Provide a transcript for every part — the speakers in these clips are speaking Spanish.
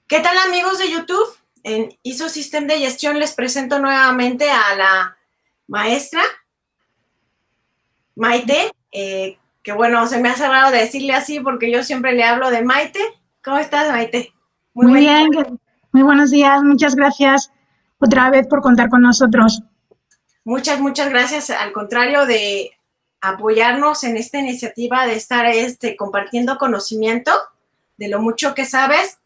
¿Qué tal, amigos de YouTube? En ISO System de Gestión les presento nuevamente a la maestra Maite, que bueno, se me ha cerrado de decirle así porque yo siempre le hablo de Maite. ¿Cómo estás, Maite? Muy Muy buen bien, día. muy buenos días. Muchas gracias otra vez por contar con nosotros. Muchas gracias. Al contrario de apoyarnos en esta iniciativa de estar compartiendo conocimiento de lo mucho que sabes.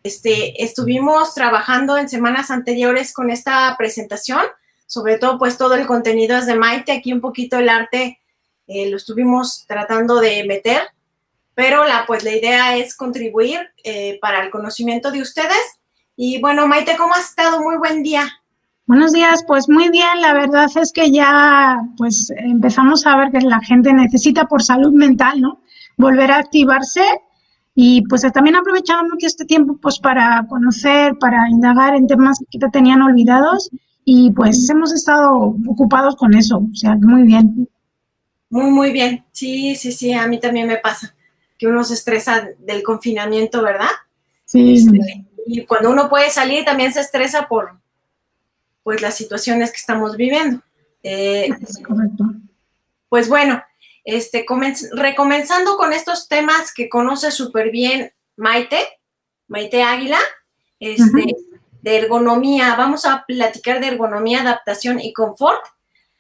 Estuvimos trabajando en semanas anteriores con esta presentación, sobre todo pues todo el contenido es de Maite, aquí un poquito el arte lo estuvimos tratando de meter, pero la idea es contribuir para el conocimiento de ustedes. Y bueno, Maite, ¿cómo has estado? Muy buen día. Buenos días, pues muy bien. La verdad es que ya pues empezamos a ver que la gente necesita por salud mental, ¿no? Volver a activarse y pues también aprovechando mucho este tiempo pues para conocer, para indagar en temas que te tenían olvidados y pues hemos estado ocupados con eso, o sea, muy bien. Muy bien. Sí, a mí también me pasa que uno se estresa del confinamiento, ¿verdad? Sí, Este, y cuando uno puede salir también se estresa por pues las situaciones que estamos viviendo. Eh, es correcto. pues bueno, recomenzando con estos temas que conoce súper bien Maite Águila, este, Ujú. de ergonomía. Vamos a platicar de ergonomía, adaptación y confort.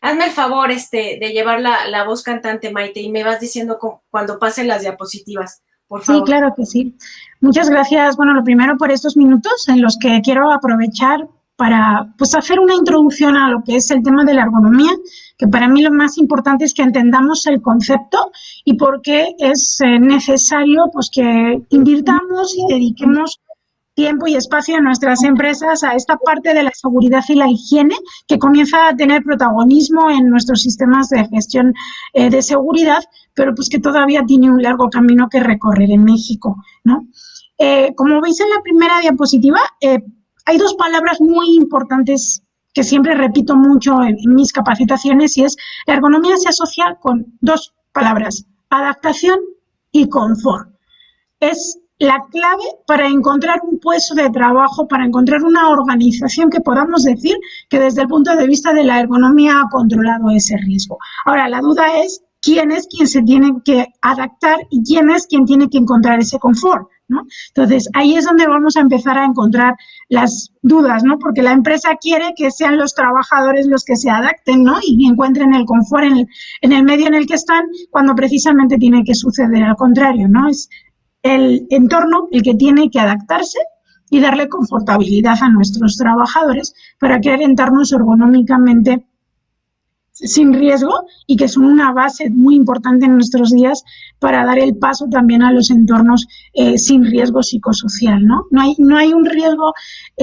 Hazme el favor de llevar la voz cantante, Maite, y me vas diciendo cuando pasen las diapositivas, por Sí, favor. claro que sí. Muchas gracias. Bueno, lo primero por estos minutos en los que quiero aprovechar para pues, hacer una introducción a lo que es el tema de la ergonomía, que para mí lo más importante es que entendamos el concepto y por qué es necesario pues, que invirtamos y dediquemos tiempo y espacio en nuestras empresas a esta parte de la seguridad y la higiene que comienza a tener protagonismo en nuestros sistemas de gestión de seguridad, pero pues que todavía tiene un largo camino que recorrer en México, ¿no? Como veis en la primera diapositiva, hay dos palabras muy importantes que siempre repito mucho en mis capacitaciones y es la ergonomía se asocia con dos palabras, adaptación y confort. Es la clave para encontrar un puesto de trabajo, para encontrar una organización que podamos decir que desde el punto de vista de la ergonomía ha controlado ese riesgo. Ahora, la duda es quién es quien se tiene que adaptar y quién es quien tiene que encontrar ese confort, ¿no? Entonces, ahí es donde vamos a empezar a encontrar las dudas, ¿no? Porque la empresa quiere que sean los trabajadores los que se adapten, ¿no? Y encuentren el confort en el medio en el que están, cuando precisamente tiene que suceder al contrario, ¿no? Es el entorno el que tiene que adaptarse y darle confortabilidad a nuestros trabajadores para crear entornos ergonómicamente sin riesgo y que son una base muy importante en nuestros días para dar el paso también a los entornos sin riesgo psicosocial, ¿no? No hay un riesgo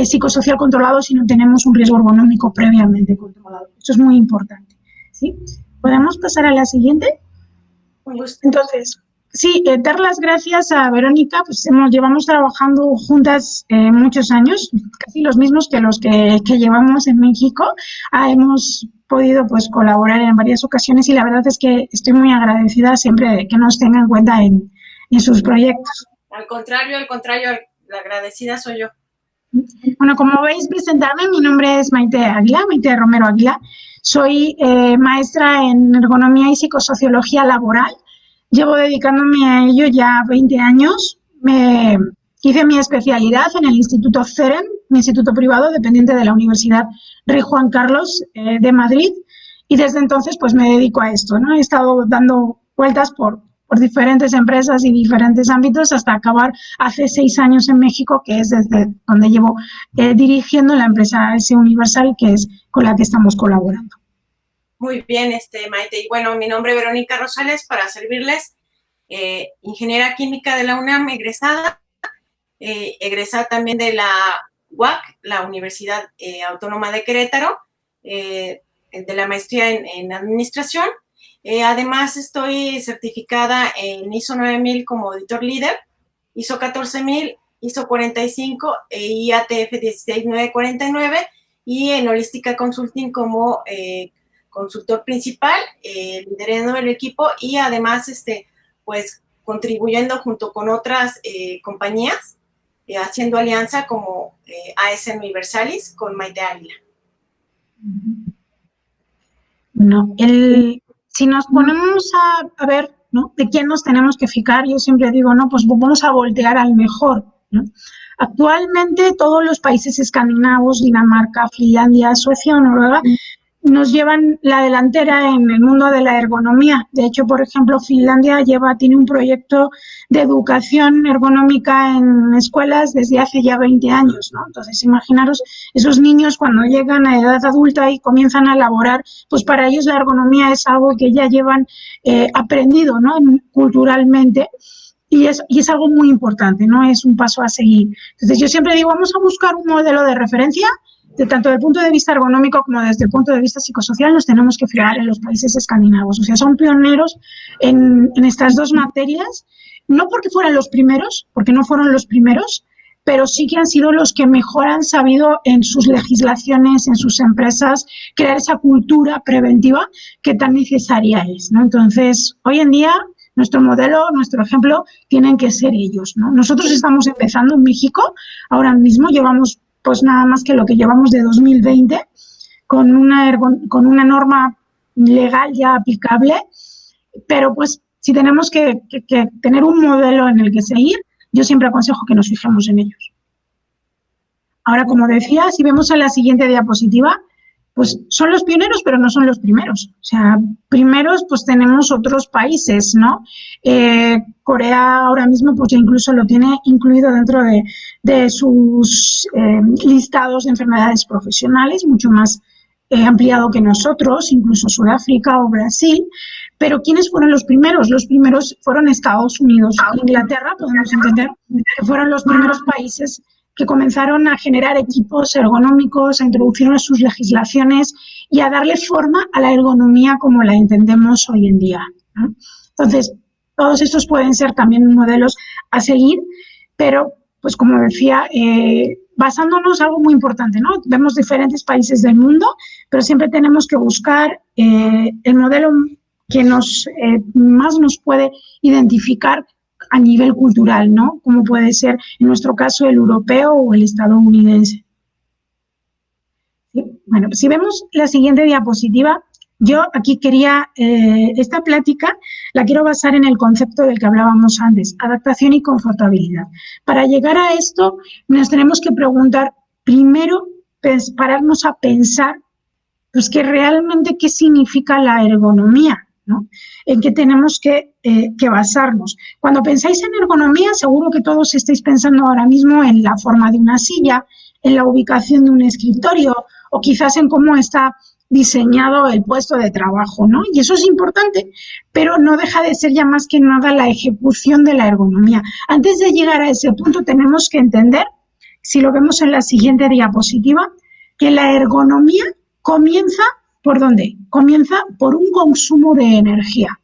psicosocial controlado si no tenemos un riesgo ergonómico previamente controlado. Eso es muy importante, ¿sí? ¿Podemos pasar a la siguiente? Un gusto. Entonces, sí, dar las gracias a Verónica, pues llevamos trabajando juntas muchos años, casi los mismos que los que llevamos en México. Hemos podido pues colaborar en varias ocasiones y la verdad es que estoy muy agradecida siempre de que nos tenga en cuenta en sus proyectos. Al contrario, la agradecida soy yo. Bueno, como veis, presentarme, mi nombre es Maite Águila, Maite Romero Águila. Soy maestra en ergonomía y psicosociología laboral. Llevo dedicándome a ello ya 20 años. Hice mi especialidad en el Instituto CEREM, mi instituto privado dependiente de la Universidad Rey Juan Carlos de Madrid. Y desde entonces pues me dedico a esto, ¿no? He estado dando vueltas por diferentes empresas y diferentes ámbitos hasta acabar hace 6 años en México, que es desde donde llevo dirigiendo la empresa S Universal, que es con la que estamos colaborando. Muy bien, Maite. Y bueno, mi nombre es Verónica Rosales, para servirles, ingeniera química de la UNAM, egresada también de la UAC, la Universidad Autónoma de Querétaro, de la maestría en administración. Además, estoy certificada en ISO 9000 como auditor líder, ISO 14000, ISO 45 e IATF 16949 y en Holística Consulting como consultor principal, liderando el equipo y además, pues contribuyendo junto con otras compañías haciendo alianza como AS Universalis con Maite Águila. No, si nos ponemos a ver, ¿no?, de quién nos tenemos que fijar, yo siempre digo, no, pues vamos a voltear al mejor, ¿no? Actualmente todos los países escandinavos, Dinamarca, Finlandia, Suecia o Noruega, nos llevan la delantera en el mundo de la ergonomía. De hecho, por ejemplo, Finlandia tiene un proyecto de educación ergonómica en escuelas desde hace ya 20 años, ¿no? Entonces, imaginaros esos niños cuando llegan a edad adulta y comienzan a laborar, pues para ellos la ergonomía es algo que ya llevan aprendido, ¿no?, culturalmente. Y es algo muy importante, ¿no? Es un paso a seguir. Entonces, yo siempre digo, vamos a buscar un modelo de referencia. Tanto desde el punto de vista ergonómico como desde el punto de vista psicosocial nos tenemos que fijar en los países escandinavos. O sea, son pioneros en estas dos materias, no porque fueran los primeros, porque no fueron los primeros, pero sí que han sido los que mejor han sabido en sus legislaciones, en sus empresas, crear esa cultura preventiva que tan necesaria es, ¿no? Entonces, hoy en día, nuestro modelo, nuestro ejemplo, tienen que ser ellos, ¿no? Nosotros estamos empezando en México, ahora mismo llevamos pues nada más que lo que llevamos de 2020, con una norma legal ya aplicable, pero pues si tenemos que tener un modelo en el que seguir, yo siempre aconsejo que nos fijemos en ellos. Ahora, como decía, si vemos en la siguiente diapositiva, pues son los pioneros, pero no son los primeros. O sea, primeros pues tenemos otros países, ¿no? Corea ahora mismo pues ya incluso lo tiene incluido dentro de sus listados de enfermedades profesionales, mucho más ampliado que nosotros, incluso Sudáfrica o Brasil. Pero ¿quiénes fueron los primeros? Los primeros fueron Estados Unidos e Inglaterra, podemos entender que fueron los primeros países que comenzaron a generar equipos ergonómicos, a introducir sus legislaciones y a darle forma a la ergonomía como la entendemos hoy en día, ¿no? Entonces, todos estos pueden ser también modelos a seguir, pero, pues como decía, basándonos en algo muy importante, ¿no? Vemos diferentes países del mundo, pero siempre tenemos que buscar el modelo que más nos puede identificar a nivel cultural, ¿no? Como puede ser, en nuestro caso, el europeo o el estadounidense. ¿Sí? Bueno, si vemos la siguiente diapositiva, yo aquí quería, esta plática la quiero basar en el concepto del que hablábamos antes, adaptación y confortabilidad. Para llegar a esto, nos tenemos que preguntar, primero, pararnos a pensar, pues, que realmente qué significa la ergonomía, ¿no? En qué tenemos que basarnos. Cuando pensáis en ergonomía, seguro que todos estáis pensando ahora mismo en la forma de una silla, en la ubicación de un escritorio o quizás en cómo está diseñado el puesto de trabajo, ¿no? Y eso es importante, pero no deja de ser ya más que nada la ejecución de la ergonomía. Antes de llegar a ese punto tenemos que entender, si lo vemos en la siguiente diapositiva, que la ergonomía comienza ¿por dónde? Comienza por un consumo de energía.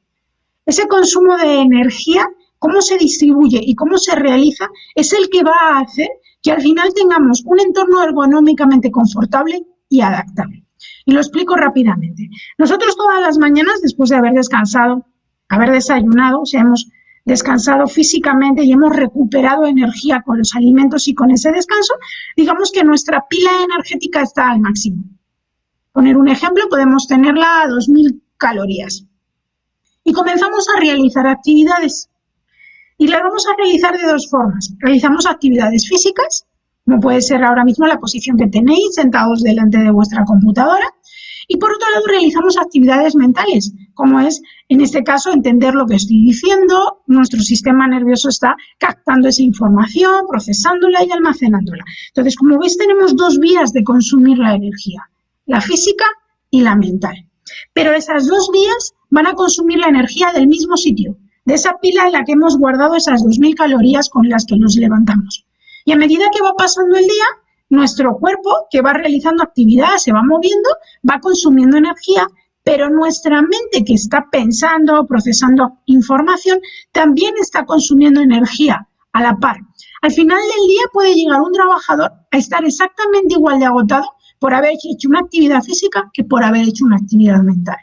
Ese consumo de energía, cómo se distribuye y cómo se realiza, es el que va a hacer que al final tengamos un entorno ergonómicamente confortable y adaptable. Y lo explico rápidamente. Nosotros todas las mañanas, después de haber descansado, haber desayunado, o sea, hemos descansado físicamente y hemos recuperado energía con los alimentos y con ese descanso, digamos que nuestra pila energética está al máximo. Poner un ejemplo, podemos tenerla a 2000 calorías. Y comenzamos a realizar actividades. Y las vamos a realizar de dos formas. Realizamos actividades físicas, como puede ser ahora mismo la posición que tenéis, sentados delante de vuestra computadora. Y por otro lado, realizamos actividades mentales, como es, en este caso, entender lo que estoy diciendo. Nuestro sistema nervioso está captando esa información, procesándola y almacenándola. Entonces, como veis, tenemos dos vías de consumir la energía, la física y la mental. Pero esas dos vías van a consumir la energía del mismo sitio, de esa pila en la que hemos guardado esas 2000 calorías con las que nos levantamos. Y a medida que va pasando el día, nuestro cuerpo, que va realizando actividad, se va moviendo, va consumiendo energía, pero nuestra mente, que está pensando, procesando información, también está consumiendo energía a la par. Al final del día puede llegar un trabajador a estar exactamente igual de agotado por haber hecho una actividad física que por haber hecho una actividad mental.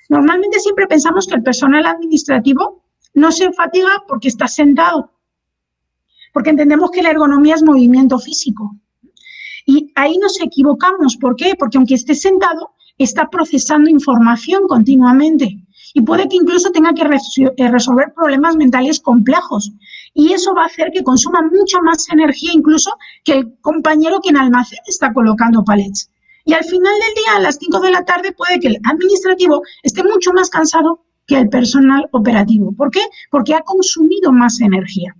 Normalmente siempre pensamos que el personal administrativo no se fatiga porque está sentado, porque entendemos que la ergonomía es movimiento físico. Y ahí nos equivocamos. ¿Por qué? Porque aunque esté sentado, está procesando información continuamente y puede que incluso tenga que resolver problemas mentales complejos. Y eso va a hacer que consuma mucha más energía incluso que el compañero que en almacén está colocando palets. Y al final del día, a las 5 de la tarde, puede que el administrativo esté mucho más cansado que el personal operativo. ¿Por qué? Porque ha consumido más energía.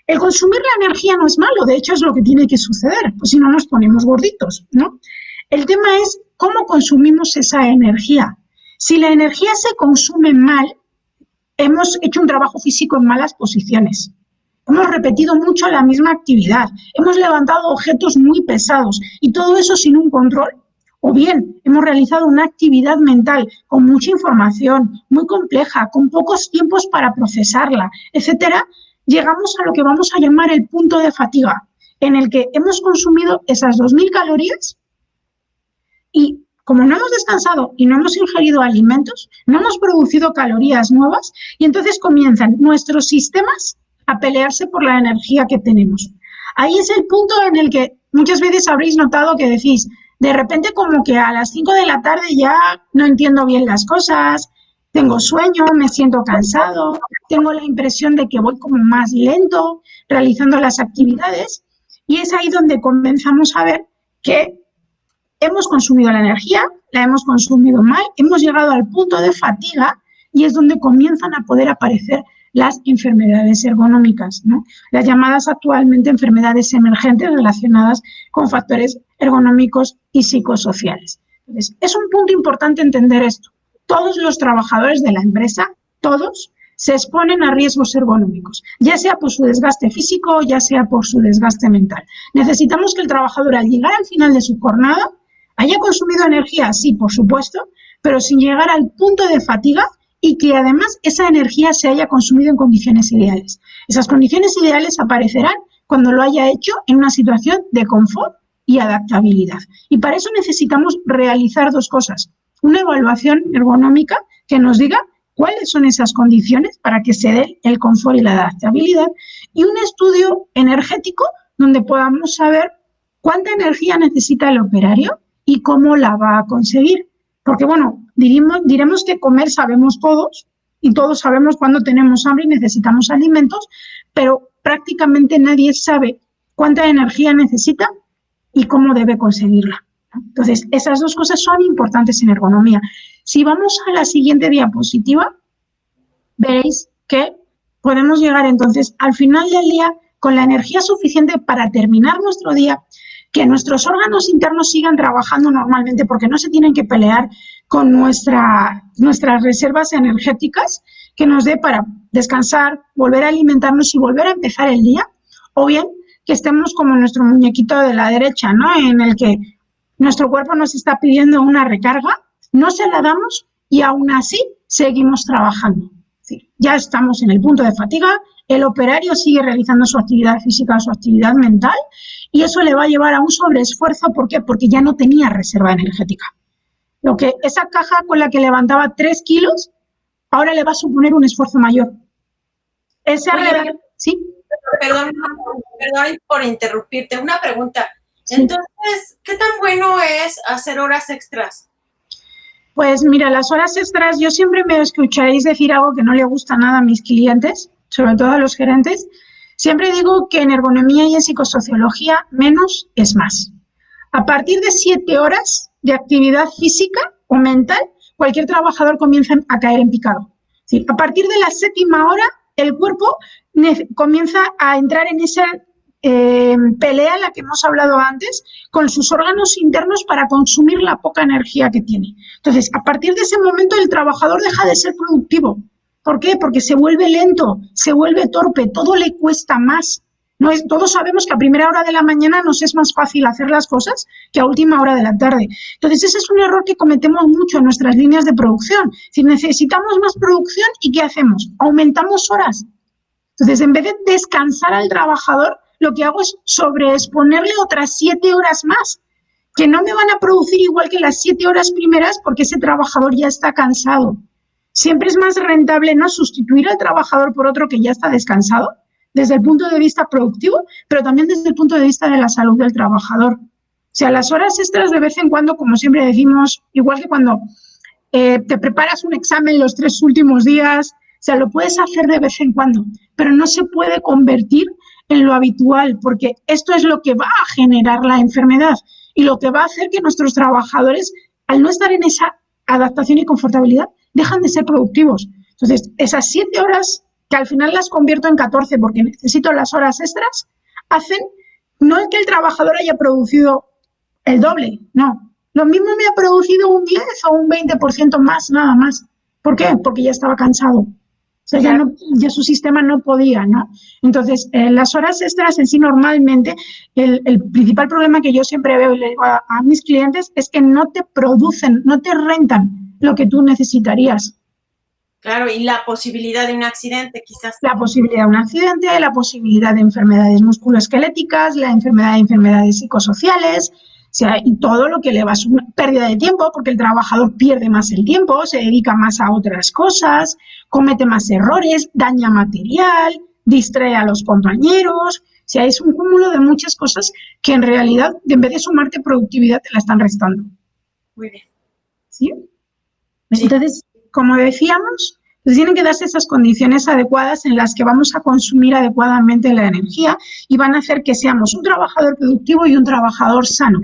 El consumir la energía no es malo, de hecho es lo que tiene que suceder, pues si no nos ponemos gorditos, ¿no? El tema es cómo consumimos esa energía. Si la energía se consume mal, hemos hecho un trabajo físico en malas posiciones. Hemos repetido mucho la misma actividad, hemos levantado objetos muy pesados y todo eso sin un control. O bien, hemos realizado una actividad mental con mucha información, muy compleja, con pocos tiempos para procesarla, etcétera. Llegamos a lo que vamos a llamar el punto de fatiga, en el que hemos consumido esas 2.000 calorías y como no hemos descansado y no hemos ingerido alimentos, no hemos producido calorías nuevas y entonces comienzan nuestros sistemas a pelearse por la energía que tenemos. Ahí es el punto en el que muchas veces habréis notado que decís, de repente como que a las 5 de la tarde ya no entiendo bien las cosas, tengo sueño, me siento cansado, tengo la impresión de que voy como más lento realizando las actividades y es ahí donde comenzamos a ver que hemos consumido la energía, la hemos consumido mal, hemos llegado al punto de fatiga y es donde comienzan a poder aparecer las enfermedades ergonómicas, ¿no? Las llamadas actualmente enfermedades emergentes relacionadas con factores ergonómicos y psicosociales. Entonces, es un punto importante entender esto. Todos los trabajadores de la empresa, todos, se exponen a riesgos ergonómicos, ya sea por su desgaste físico o ya sea por su desgaste mental. Necesitamos que el trabajador al llegar al final de su jornada haya consumido energía, sí, por supuesto, pero sin llegar al punto de fatiga y que además esa energía se haya consumido en condiciones ideales. Esas condiciones ideales aparecerán cuando lo haya hecho en una situación de confort y adaptabilidad. Y para eso necesitamos realizar dos cosas. Una evaluación ergonómica que nos diga cuáles son esas condiciones para que se dé el confort y la adaptabilidad y un estudio energético donde podamos saber cuánta energía necesita el operario y cómo la va a conseguir. Porque, bueno, diremos que comer sabemos todos y todos sabemos cuándo tenemos hambre y necesitamos alimentos, pero prácticamente nadie sabe cuánta energía necesita y cómo debe conseguirla. Entonces, esas dos cosas son importantes en ergonomía. Si vamos a la siguiente diapositiva, veréis que podemos llegar entonces al final del día con la energía suficiente para terminar nuestro día, que nuestros órganos internos sigan trabajando normalmente porque no se tienen que pelear con nuestras reservas energéticas, que nos dé para descansar, volver a alimentarnos y volver a empezar el día, o bien que estemos como nuestro muñequito de la derecha, ¿no? En el que nuestro cuerpo nos está pidiendo una recarga, no se la damos y aún así seguimos trabajando. Es decir, ya estamos en el punto de fatiga, el operario sigue realizando su actividad física, su actividad mental, y eso le va a llevar a un sobreesfuerzo. ¿Por qué? Porque ya no tenía reserva energética. Lo que esa caja con la que levantaba 3 kilos, ahora le va a suponer un esfuerzo mayor. ¿Sí? Perdón por interrumpirte. Una pregunta. Sí. Entonces, ¿qué tan bueno es hacer horas extras? Pues mira, las horas extras, yo siempre me escucharéis decir algo que no le gusta nada a mis clientes, sobre todo a los gerentes. Siempre digo que en ergonomía y en psicosociología menos es más. A partir de 7 horas de actividad física o mental, cualquier trabajador comienza a caer en picado. ¿Sí? A partir de la 7ª hora, el cuerpo comienza a entrar en esa pelea en la que hemos hablado antes con sus órganos internos para consumir la poca energía que tiene. Entonces, a partir de ese momento, el trabajador deja de ser productivo. ¿Por qué? Porque se vuelve lento, se vuelve torpe, todo le cuesta más. Todos sabemos que a primera hora de la mañana nos es más fácil hacer las cosas que a última hora de la tarde. Entonces, ese es un error que cometemos mucho en nuestras líneas de producción. Si necesitamos más producción, ¿y qué hacemos? Aumentamos horas. Entonces, en vez de descansar al trabajador, lo que hago es sobreexponerle otras 7 horas más, que no me van a producir igual que las 7 horas primeras porque ese trabajador ya está cansado. Siempre es más rentable no sustituir al trabajador por otro que ya está descansado, desde el punto de vista productivo, pero también desde el punto de vista de la salud del trabajador. O sea, las horas extras de vez en cuando, como siempre decimos, igual que cuando te preparas un examen los 3 últimos días, o sea, lo puedes hacer de vez en cuando, pero no se puede convertir en lo habitual, porque esto es lo que va a generar la enfermedad y lo que va a hacer que nuestros trabajadores, al no estar en esa adaptación y confortabilidad, dejan de ser productivos. Entonces, esas 7 horas, que al final las convierto en 14 porque necesito las horas extras, hacen no es que el trabajador haya producido el doble, no. Lo mismo me ha producido un 10 o un 20% más, nada más. ¿Por qué? Porque ya estaba cansado. O sea, ya su sistema no podía, ¿no? Entonces, las horas extras en sí normalmente, el principal problema que yo siempre veo y le digo a mis clientes es que no te producen, no te rentan lo que tú necesitarías. Claro, y la posibilidad de un accidente, quizás. La posibilidad de un accidente, la posibilidad de enfermedades musculoesqueléticas, la enfermedad de enfermedades psicosociales, o sea, y todo lo que le va a una pérdida de tiempo, porque el trabajador pierde más el tiempo, se dedica más a otras cosas, comete más errores, daña material, distrae a los compañeros. O sea, es un cúmulo de muchas cosas que en realidad, en vez de sumarte productividad, te la están restando. Muy bien. ¿Sí? Entonces, como decíamos, pues tienen que darse esas condiciones adecuadas en las que vamos a consumir adecuadamente la energía y van a hacer que seamos un trabajador productivo y un trabajador sano,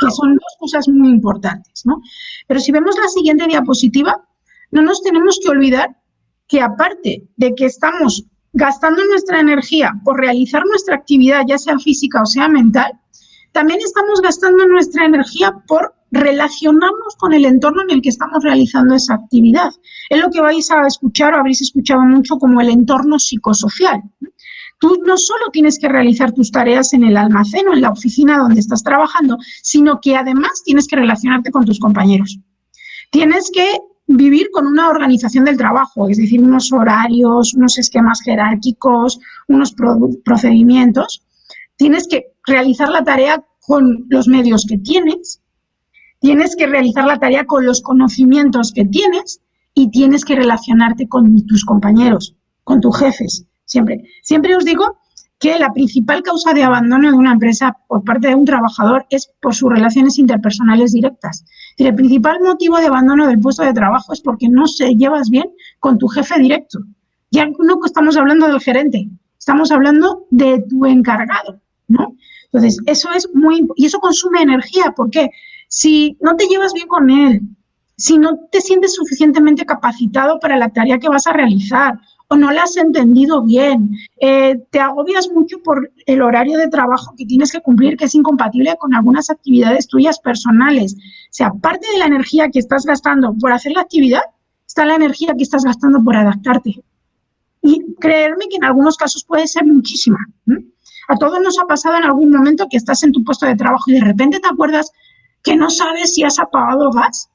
que son 2 cosas muy importantes, ¿no? Pero si vemos la siguiente diapositiva, no nos tenemos que olvidar que aparte de que estamos gastando nuestra energía por realizar nuestra actividad, ya sea física o sea mental, también estamos gastando nuestra energía por relacionarnos con el entorno en el que estamos realizando esa actividad. Es lo que vais a escuchar o habréis escuchado mucho como el entorno psicosocial. Tú no solo tienes que realizar tus tareas en el almacén o en la oficina donde estás trabajando, sino que además tienes que relacionarte con tus compañeros. Tienes que vivir con una organización del trabajo, es decir, unos horarios, unos esquemas jerárquicos, unos procedimientos. Tienes que realizar la tarea con los medios que tienes que realizar la tarea con los conocimientos que tienes y tienes que relacionarte con tus compañeros, con tus jefes, siempre. Siempre os digo que la principal causa de abandono de una empresa por parte de un trabajador es por sus relaciones interpersonales directas. El principal motivo de abandono del puesto de trabajo es porque no se llevas bien con tu jefe directo. Ya no estamos hablando del gerente, estamos hablando de tu encargado, ¿no? Entonces, eso es y eso consume energía. ¿Por qué? Si no te llevas bien con él, si no te sientes suficientemente capacitado para la tarea que vas a realizar o no la has entendido bien, te agobias mucho por el horario de trabajo que tienes que cumplir, que es incompatible con algunas actividades tuyas personales. O sea, aparte de la energía que estás gastando por hacer la actividad, está la energía que estás gastando por adaptarte. Y creerme que en algunos casos puede ser muchísima. A todos nos ha pasado en algún momento que estás en tu puesto de trabajo y de repente te acuerdas que no sabes si has apagado gas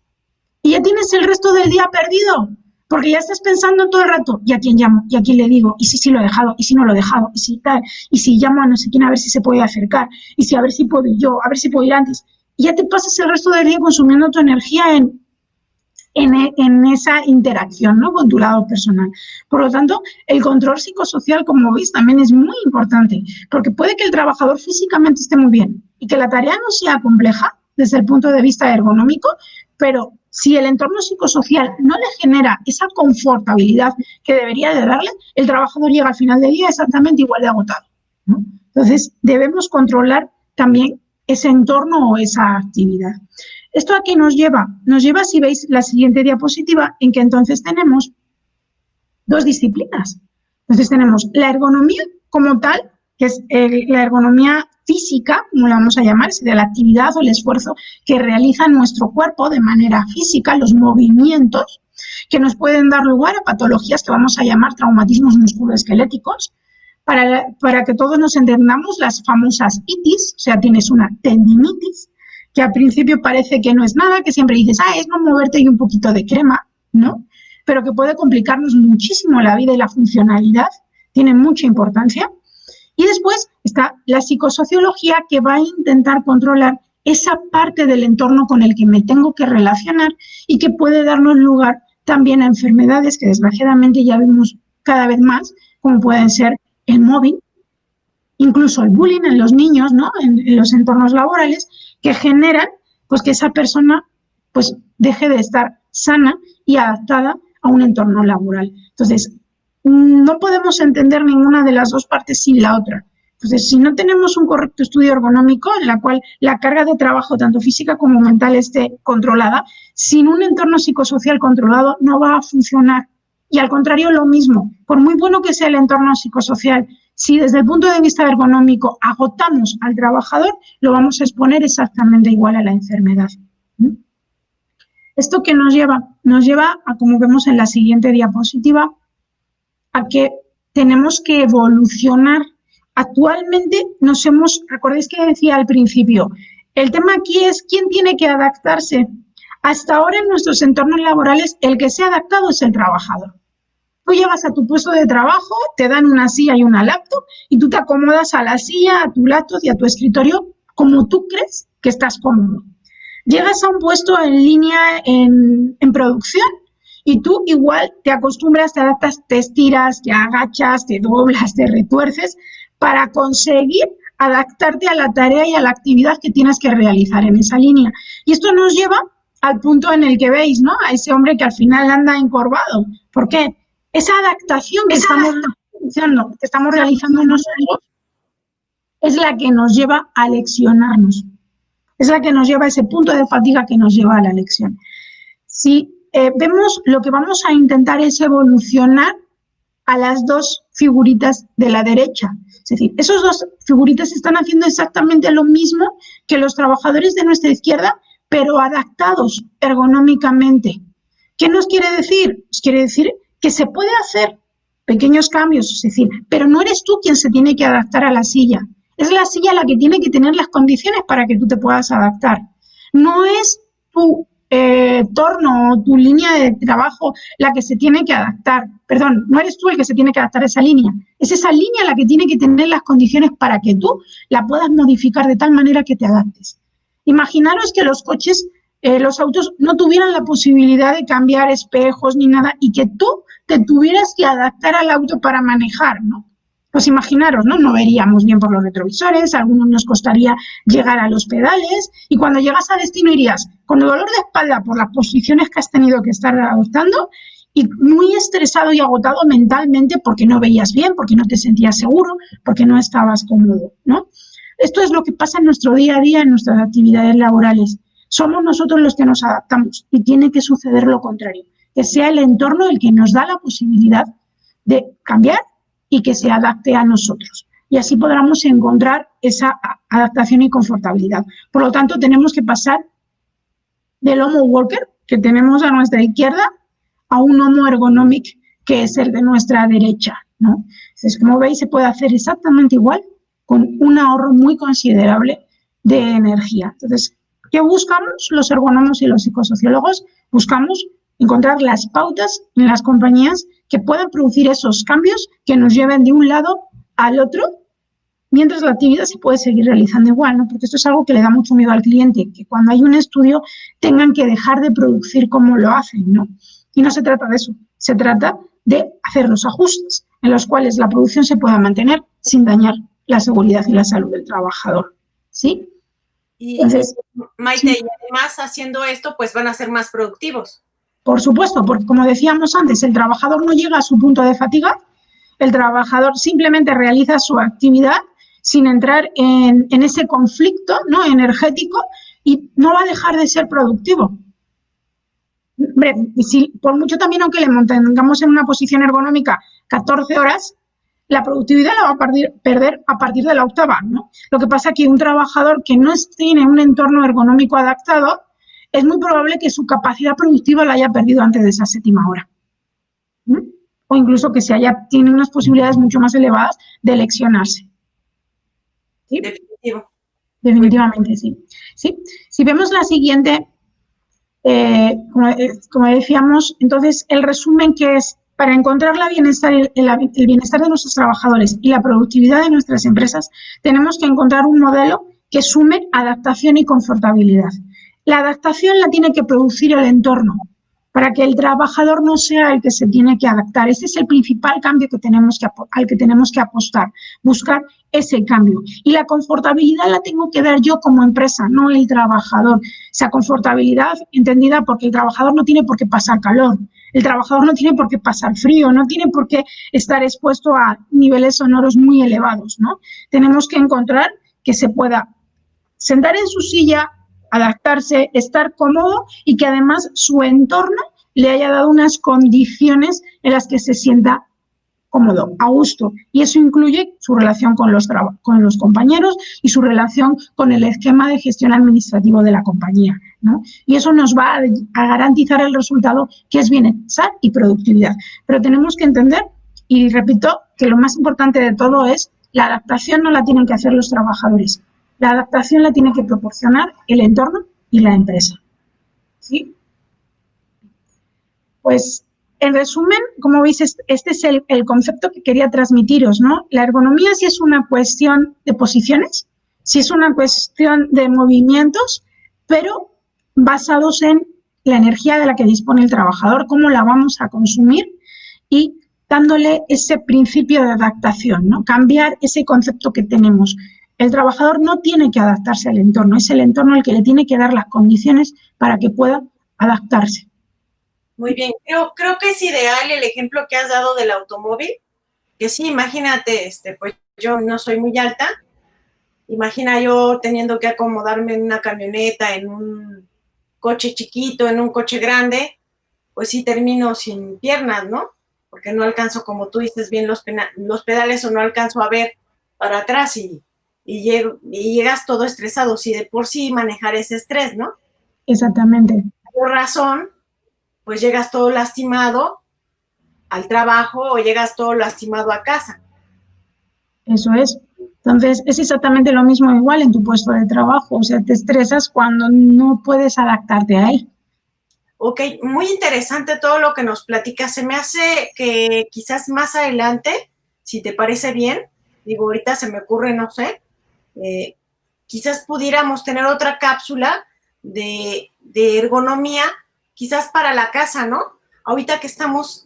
y ya tienes el resto del día perdido, porque ya estás pensando todo el rato, ¿y a quién llamo? ¿Y a quién le digo? ¿Y si lo he dejado? ¿Y si no lo he dejado? ¿Y si tal? ¿Y si llamo a no sé quién a ver si se puede acercar? ¿Y si a ver si puedo ir yo? ¿A ver si puedo ir antes? Y ya te pasas el resto del día consumiendo tu energía en esa interacción, ¿no?, con tu lado personal. Por lo tanto, el control psicosocial, como veis, también es muy importante, porque puede que el trabajador físicamente esté muy bien y que la tarea no sea compleja desde el punto de vista ergonómico, pero si el entorno psicosocial no le genera esa confortabilidad que debería de darle, el trabajador llega al final del día exactamente igual de agotado, ¿no? Entonces, debemos controlar también ese entorno o esa actividad. ¿Esto a qué nos lleva? Nos lleva, si veis la siguiente diapositiva, en que entonces tenemos 2 disciplinas. Entonces tenemos la ergonomía como tal, que es la ergonomía física, como la vamos a llamar, de la actividad o el esfuerzo que realiza nuestro cuerpo de manera física, los movimientos que nos pueden dar lugar a patologías que vamos a llamar traumatismos musculoesqueléticos. Para que todos nos entendamos, las famosas itis, o sea, tienes una tendinitis, que al principio parece que no es nada, que siempre dices, es no moverte y un poquito de crema, ¿no? Pero que puede complicarnos muchísimo la vida y la funcionalidad, tiene mucha importancia. Y después está la psicosociología, que va a intentar controlar esa parte del entorno con el que me tengo que relacionar y que puede darnos lugar también a enfermedades que desgraciadamente ya vemos cada vez más, como pueden ser el mobbing, incluso el bullying en los niños, ¿no? En los entornos laborales, que generan pues que esa persona pues deje de estar sana y adaptada a un entorno laboral. Entonces, no podemos entender ninguna de las dos partes sin la otra. Entonces, si no tenemos un correcto estudio ergonómico en la cual la carga de trabajo, tanto física como mental, esté controlada, sin un entorno psicosocial controlado no va a funcionar. Y al contrario, lo mismo, por muy bueno que sea el entorno psicosocial, si desde el punto de vista ergonómico agotamos al trabajador, lo vamos a exponer exactamente igual a la enfermedad. ¿Esto qué nos lleva? Nos lleva a, como vemos en la siguiente diapositiva, a que tenemos que evolucionar. Actualmente recordéis que decía al principio, el tema aquí es quién tiene que adaptarse. Hasta ahora en nuestros entornos laborales el que se ha adaptado es el trabajador. Tú llegas a tu puesto de trabajo, te dan una silla y una laptop y tú te acomodas a la silla, a tu laptop y a tu escritorio como tú crees que estás cómodo. Llegas a un puesto en línea en producción y tú igual te acostumbras, te adaptas, te estiras, te agachas, te doblas, te retuerces para conseguir adaptarte a la tarea y a la actividad que tienes que realizar en esa línea. Y esto nos lleva al punto en el que veis, ¿no? A ese hombre que al final anda encorvado. ¿Por qué? Esa adaptación que estamos realizando nosotros es la que nos lleva a leccionarnos. Es la que nos lleva a ese punto de fatiga que nos lleva a la lección. Si vemos, lo que vamos a intentar es evolucionar a las dos figuritas de la derecha. Es decir, esos dos figuritas están haciendo exactamente lo mismo que los trabajadores de nuestra izquierda, pero adaptados ergonómicamente. ¿Qué nos quiere decir? Nos quiere decir que se puede hacer pequeños cambios, es decir, pero no eres tú quien se tiene que adaptar a la silla. Es la silla la que tiene que tener las condiciones para que tú te puedas adaptar. No es tu torno o tu línea de trabajo la que se tiene que adaptar. Perdón, no eres tú el que se tiene que adaptar a esa línea. Es esa línea la que tiene que tener las condiciones para que tú la puedas modificar de tal manera que te adaptes. Imaginaros que los coches, los autos no tuvieran la posibilidad de cambiar espejos ni nada y que tú te tuvieras que adaptar al auto para manejar, ¿no? Pues imaginaros, ¿no? No veríamos bien por los retrovisores, a algunos nos costaría llegar a los pedales y cuando llegas a destino irías con el dolor de espalda por las posiciones que has tenido que estar adoptando y muy estresado y agotado mentalmente porque no veías bien, porque no te sentías seguro, porque no estabas cómodo, ¿no? Esto es lo que pasa en nuestro día a día, en nuestras actividades laborales. Somos nosotros los que nos adaptamos y tiene que suceder lo contrario, que sea el entorno el que nos da la posibilidad de cambiar y que se adapte a nosotros. Y así podremos encontrar esa adaptación y confortabilidad. Por lo tanto, tenemos que pasar del Homo Walker, que tenemos a nuestra izquierda, a un Homo Ergonomic, que es el de nuestra derecha, ¿no? Entonces, como veis, se puede hacer exactamente igual, con un ahorro muy considerable de energía. Entonces, ¿qué buscamos los ergónomos y los psicosociólogos? Buscamos encontrar las pautas en las compañías que puedan producir esos cambios que nos lleven de un lado al otro, mientras la actividad se puede seguir realizando igual, ¿no? Porque esto es algo que le da mucho miedo al cliente, que cuando hay un estudio tengan que dejar de producir como lo hacen, ¿no? Y no se trata de eso, se trata de hacer los ajustes en los cuales la producción se pueda mantener sin dañar la seguridad y la salud del trabajador, ¿sí? Entonces, Maite, y además haciendo esto, pues van a ser más productivos. Por supuesto, porque como decíamos antes, el trabajador no llega a su punto de fatiga, el trabajador simplemente realiza su actividad sin entrar en ese conflicto, ¿no?, energético y no va a dejar de ser productivo. Hombre, si, por mucho también, aunque le mantengamos en una posición ergonómica 14 horas, la productividad la va a perder a partir de la octava, ¿no? Lo que pasa es que un trabajador que no tiene un entorno ergonómico adaptado, es muy probable que su capacidad productiva la haya perdido antes de esa séptima hora. ¿Mm? O incluso que tiene unas posibilidades mucho más elevadas de lesionarse. ¿Sí? Definitivo. Definitivamente, sí. ¿Sí? Si vemos la siguiente, como decíamos, entonces el resumen que es, para encontrar el bienestar de nuestros trabajadores y la productividad de nuestras empresas, tenemos que encontrar un modelo que sume adaptación y confortabilidad. La adaptación la tiene que producir el entorno. para que el trabajador no sea el que se tiene que adaptar. Ese es el principal cambio que al que tenemos que apostar, buscar ese cambio. Y la confortabilidad la tengo que dar yo como empresa, no el trabajador. Esa confortabilidad entendida porque el trabajador no tiene por qué pasar calor, el trabajador no tiene por qué pasar frío, no tiene por qué estar expuesto a niveles sonoros muy elevados, ¿no? Tenemos que encontrar que se pueda sentar en su silla, adaptarse, estar cómodo y que además su entorno le haya dado unas condiciones en las que se sienta cómodo, a gusto. Y eso incluye su relación con los compañeros y su relación con el esquema de gestión administrativo de la compañía, ¿no? Y eso nos va a garantizar el resultado, que es bienestar y productividad. Pero tenemos que entender, y repito, que lo más importante de todo es la adaptación no la tienen que hacer los trabajadores. La adaptación la tiene que proporcionar el entorno y la empresa. ¿Sí? Pues, en resumen, como veis, este es el concepto que quería transmitiros, ¿no? La ergonomía sí es una cuestión de posiciones, sí es una cuestión de movimientos, pero basados en la energía de la que dispone el trabajador, cómo la vamos a consumir y dándole ese principio de adaptación, ¿no? Cambiar ese concepto que tenemos. El trabajador no tiene que adaptarse al entorno, es el entorno el que le tiene que dar las condiciones para que pueda adaptarse. Muy bien, creo que es ideal el ejemplo que has dado del automóvil, que sí, imagínate, pues yo no soy muy alta, imagina yo teniendo que acomodarme en una camioneta, en un coche chiquito, en un coche grande, pues sí termino sin piernas, ¿no? Porque no alcanzo, como tú dices bien, los pedales o no alcanzo a ver para atrás y llegas todo estresado, si de por sí manejar ese estrés, ¿no? Exactamente. Por razón, pues llegas todo lastimado al trabajo o llegas todo lastimado a casa. Eso es. Entonces, es exactamente lo mismo igual en tu puesto de trabajo, o sea, te estresas cuando no puedes adaptarte a él. Ok, muy interesante todo lo que nos platicas. Se me hace que quizás más adelante, si te parece bien, digo, ahorita se me ocurre, no sé, quizás pudiéramos tener otra cápsula de ergonomía, quizás para la casa, ¿no? Ahorita que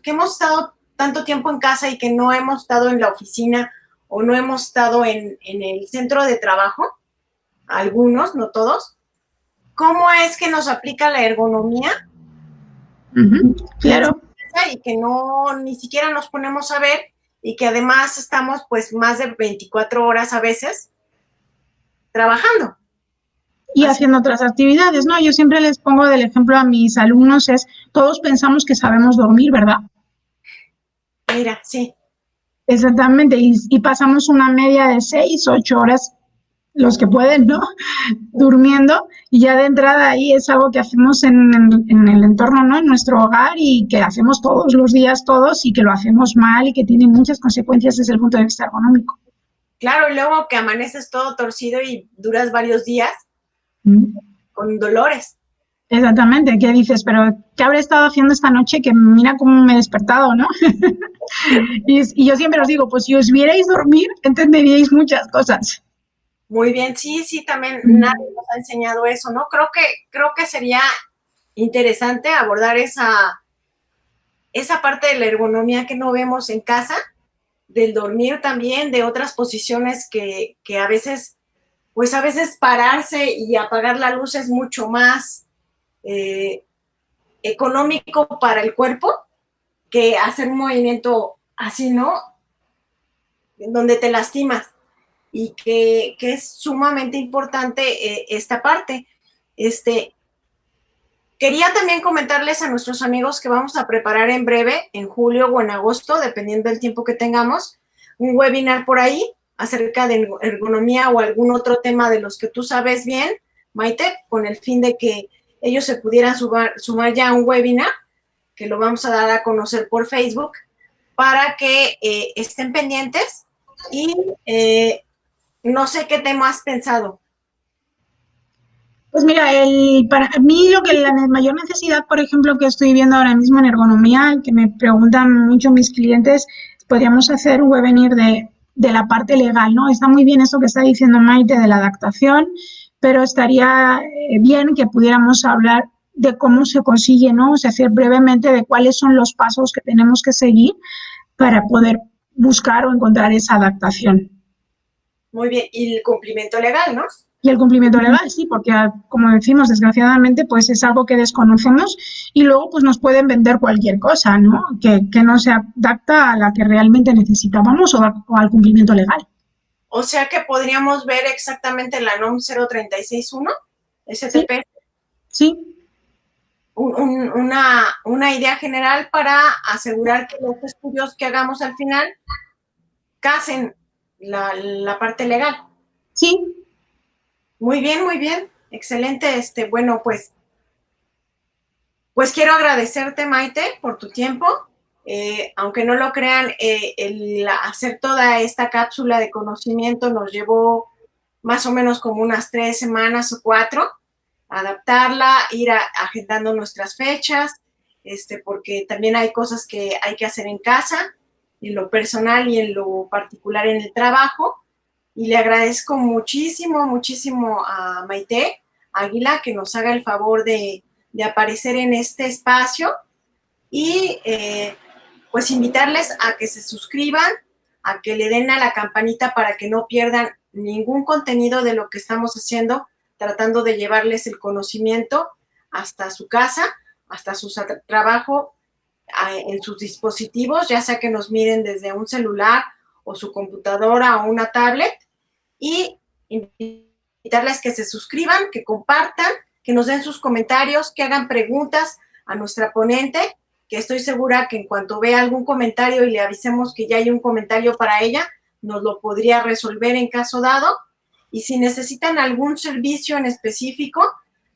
hemos estado tanto tiempo en casa y que no hemos estado en la oficina o no hemos estado en el centro de trabajo, algunos, no todos, ¿cómo es que nos aplica la ergonomía? Claro. Y que no, ni siquiera nos ponemos a ver y que además estamos pues más de 24 horas a veces trabajando. Y haciendo otras actividades, ¿no? Yo siempre les pongo del ejemplo a mis alumnos, todos pensamos que sabemos dormir, ¿verdad? Mira, sí. Exactamente, y pasamos una media de 6, 8 horas, los que pueden, ¿no? Durmiendo, y ya de entrada ahí es algo que hacemos en el entorno, ¿no? En nuestro hogar y que hacemos todos los días todos y que lo hacemos mal y que tiene muchas consecuencias desde el punto de vista ergonómico. Claro, y luego que amaneces todo torcido y duras varios días con dolores. Exactamente, ¿qué dices? Pero ¿qué habré estado haciendo esta noche? Que mira cómo me he despertado, ¿no? y yo siempre os digo, pues si os vierais dormir, entenderíais muchas cosas. Muy bien, sí, también nadie nos ha enseñado eso, ¿no? Creo que sería interesante abordar esa parte de la ergonomía que no vemos en casa, del dormir también, de otras posiciones que a veces, pues a veces pararse y apagar la luz es mucho más económico para el cuerpo que hacer un movimiento así, ¿no? Donde te lastimas y que es sumamente importante esta parte. Quería también comentarles a nuestros amigos que vamos a preparar en breve, en julio o en agosto, dependiendo del tiempo que tengamos, un webinar por ahí acerca de ergonomía o algún otro tema de los que tú sabes bien, Maite, con el fin de que ellos se pudieran sumar ya a un webinar, que lo vamos a dar a conocer por Facebook, para que estén pendientes y no sé qué tema has pensado. Pues mira, para mí la mayor necesidad, por ejemplo, que estoy viendo ahora mismo en ergonomía, que me preguntan mucho mis clientes, podríamos hacer un webinar de la parte legal, ¿no? Está muy bien eso que está diciendo Maite de la adaptación, pero estaría bien que pudiéramos hablar de cómo se consigue, ¿no? O sea, hacer brevemente de cuáles son los pasos que tenemos que seguir para poder buscar o encontrar esa adaptación. Muy bien, y el cumplimiento legal, ¿no? Y el cumplimiento legal, sí, porque como decimos, desgraciadamente, pues es algo que desconocemos y luego pues nos pueden vender cualquier cosa, ¿no? Que no se adapta a la que realmente necesitábamos o al cumplimiento legal. O sea que podríamos ver exactamente la NOM 0361, Sí, STP, sí, una idea general para asegurar que los estudios que hagamos al final casen la parte legal. sí. Muy bien, muy bien. Excelente. Bueno, pues quiero agradecerte, Maite, por tu tiempo. Aunque no lo crean, el hacer toda esta cápsula de conocimiento nos llevó más o menos como unas 3 semanas o 4, adaptarla, ir agendando nuestras fechas, porque también hay cosas que hay que hacer en casa, en lo personal y en lo particular en el trabajo. Y le agradezco muchísimo, muchísimo a Maite Águila que nos haga el favor de aparecer en este espacio y pues invitarles a que se suscriban, a que le den a la campanita para que no pierdan ningún contenido de lo que estamos haciendo, tratando de llevarles el conocimiento hasta su casa, hasta su trabajo, en sus dispositivos, ya sea que nos miren desde un celular o su computadora o una tablet, y invitarles que se suscriban, que compartan, que nos den sus comentarios, que hagan preguntas a nuestra ponente, que estoy segura que en cuanto vea algún comentario y le avisemos que ya hay un comentario para ella, nos lo podría resolver en caso dado. Y si necesitan algún servicio en específico,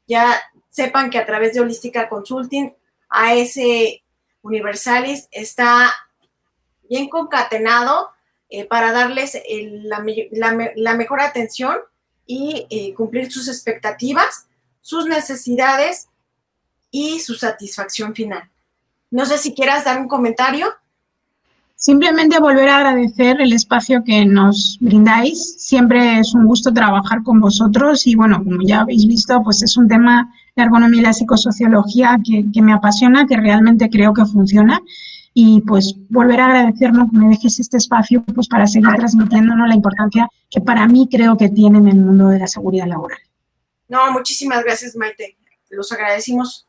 ya sepan que a través de Holística Consulting, AS Universalis está bien concatenado para darles la mejor atención y cumplir sus expectativas, sus necesidades y su satisfacción final. No sé si quieras dar un comentario. Simplemente volver a agradecer el espacio que nos brindáis. Siempre es un gusto trabajar con vosotros y bueno, como ya habéis visto, pues es un tema, la ergonomía y la psicosociología que me apasiona, que realmente creo que funciona. Y pues volver a agradecernos que me dejes este espacio pues para seguir transmitiéndonos la importancia que para mí creo que tiene en el mundo de la seguridad laboral. No, muchísimas gracias, Maite. Los agradecidos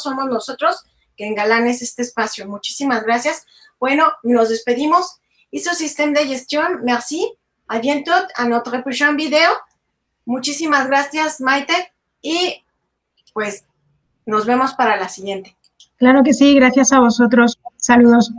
somos nosotros que engalanes este espacio. Muchísimas gracias. Bueno, nos despedimos. ISO Système de Gestion, merci. À bientôt à notre prochain video. Muchísimas gracias, Maite. Y pues nos vemos para la siguiente. Claro que sí, gracias a vosotros. Saludos.